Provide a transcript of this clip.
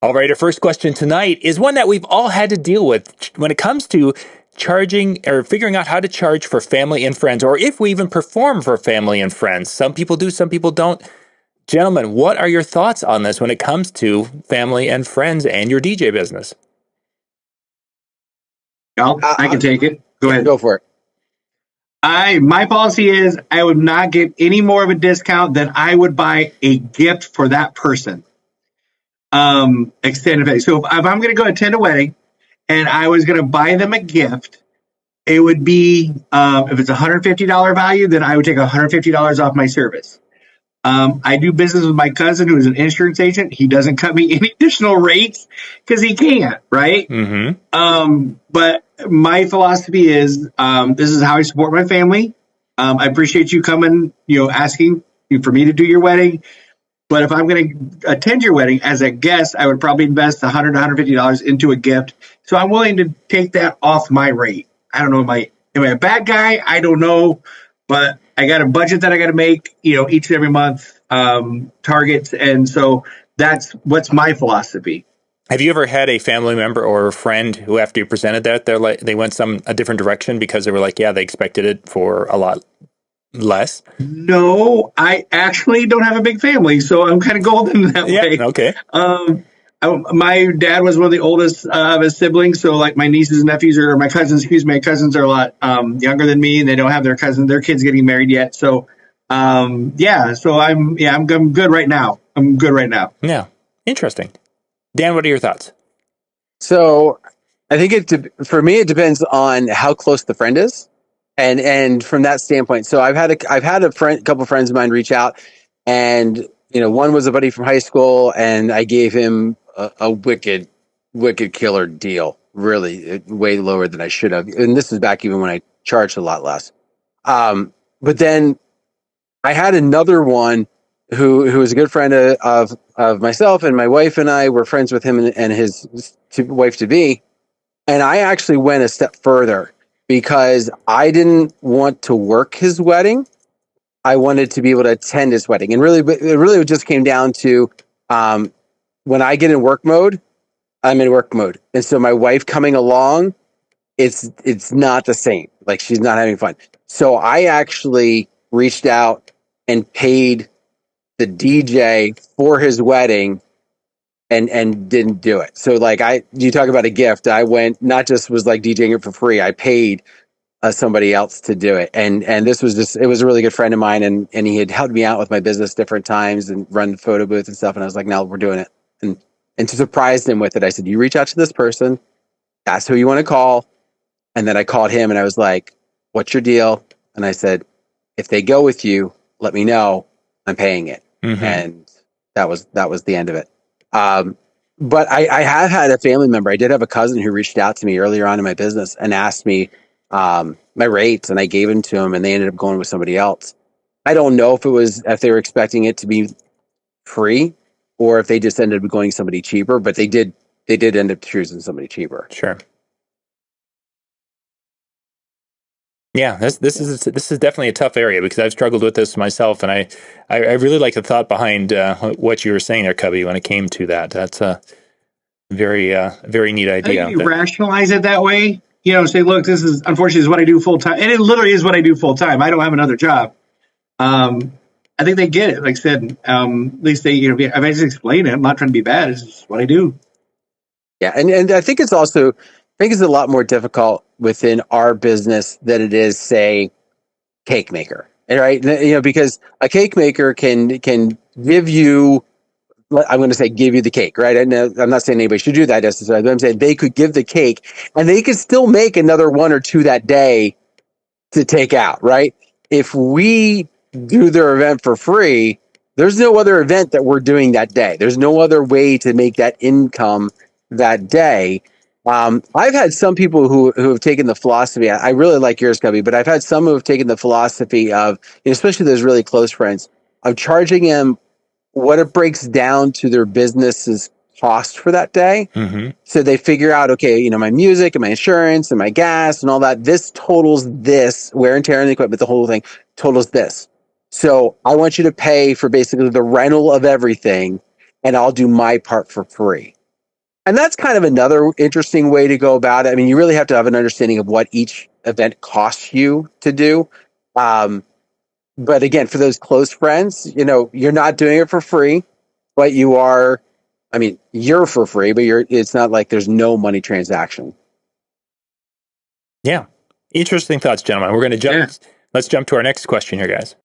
All right, our first question tonight is one that we've all had to deal with when it comes to charging or figuring out how to charge for family and friends, or if we even perform for family and friends. Some people do, some people don't. Gentlemen, what are your thoughts on this when it comes to family and friends and your DJ business? I can take it. Go ahead. Go for it. My policy is I would not give any more of a discount than I would buy a gift for that person. Extended pay. So if I'm going to go attend a wedding and I was going to buy them a gift, it would be if it's $150 value, then I would take $150 off my service. I do business with my cousin who is an insurance agent. He doesn't cut me any additional rates because he can't, right? Mm-hmm. But my philosophy is this is how I support my family. I appreciate you coming, asking for me to do your wedding. But if I'm going to attend your wedding as a guest, I would probably invest $100 to $150 into a gift. So I'm willing to take that off my rate. I don't know, am I a bad guy? I don't know, but I got a budget that I got to make, each and every month, targets. And so that's what's my philosophy. Have you ever had a family member or a friend who, after you presented that, they went a different direction because they were like, yeah, they expected it for a lot less? No, I actually don't have a big family, so I'm kind of golden that way. Okay. My dad was one of the oldest of his siblings, so like my nieces and nephews are my cousins. My cousins are a lot younger than me, and they don't have their kids getting married yet. So, so I'm good right now. I'm good right now. Yeah, interesting. Dan, what are your thoughts? So, I think for me it depends on how close the friend is, and from that standpoint. So I've had a couple of friends of mine reach out, and one was a buddy from high school, and I gave him a wicked killer deal, really way lower than I should have. And this is back even when I charged a lot less. But then I had another one who was a good friend of myself, and my wife and I were friends with him and his wife to be. And I actually went a step further because I didn't want to work his wedding. I wanted to be able to attend his wedding. And it really just came down to when I get in work mode, I'm in work mode. And so my wife coming along, it's not the same. Like, she's not having fun. So I actually reached out and paid the DJ for his wedding and didn't do it. So like you talk about a gift. I went, not just was like DJing it for free. I paid somebody else to do it. And this was it was a really good friend of mine, and he had helped me out with my business different times and run the photo booth and stuff. And I was like, no, we're doing it. And to surprise him with it, I said, you reach out to this person, that's who you want to call. And then I called him and I was like, what's your deal? And I said, if they go with you, let me know, I'm paying it. Mm-hmm. And that was the end of it. But I have had a family member. I did have a cousin who reached out to me earlier on in my business and asked me my rates, and I gave them to him, and they ended up going with somebody else. I don't know if they were expecting it to be free or if they just ended up going somebody cheaper, but they did end up choosing somebody cheaper. Sure. Yeah, this is definitely a tough area because I've struggled with this myself, and I really like the thought behind what you were saying there, Cubby, when it came to that. That's a very neat idea. I think you rationalize it that way. Say, look, this is unfortunately what I do full time, and it literally is what I do full time. I don't have another job. I think they get it. Like I said, at least they, I just explain it. I'm not trying to be bad. It's just what I do. Yeah, and I think it's a lot more difficult within our business than it is, say, cake maker, right? Because a cake maker can give you, I'm going to say, give you the cake, right? And I'm not saying anybody should do that necessarily, but I'm saying they could give the cake and they could still make another one or two that day to take out, right? If we do their event for free, there's no other event that we're doing that day. There's no other way to make that income that day. I've had some people who have taken the philosophy. I really like yours, Cubby, but I've had some who have taken the philosophy of, especially those really close friends, of charging them what it breaks down to their business's cost for that day. Mm-hmm. So they figure out, okay, my music and my insurance and my gas and all that, this totals this, wear and tear on the equipment, the whole thing totals this. So I want you to pay for basically the rental of everything, and I'll do my part for free. And that's kind of another interesting way to go about it. I mean, you really have to have an understanding of what each event costs you to do. But again, for those close friends, you're not doing it for free, but you are, I mean, you're for free, but it's not like there's no money transaction. Yeah. Interesting thoughts, gentlemen. We're going to jump. Yeah. Let's jump to our next question here, guys.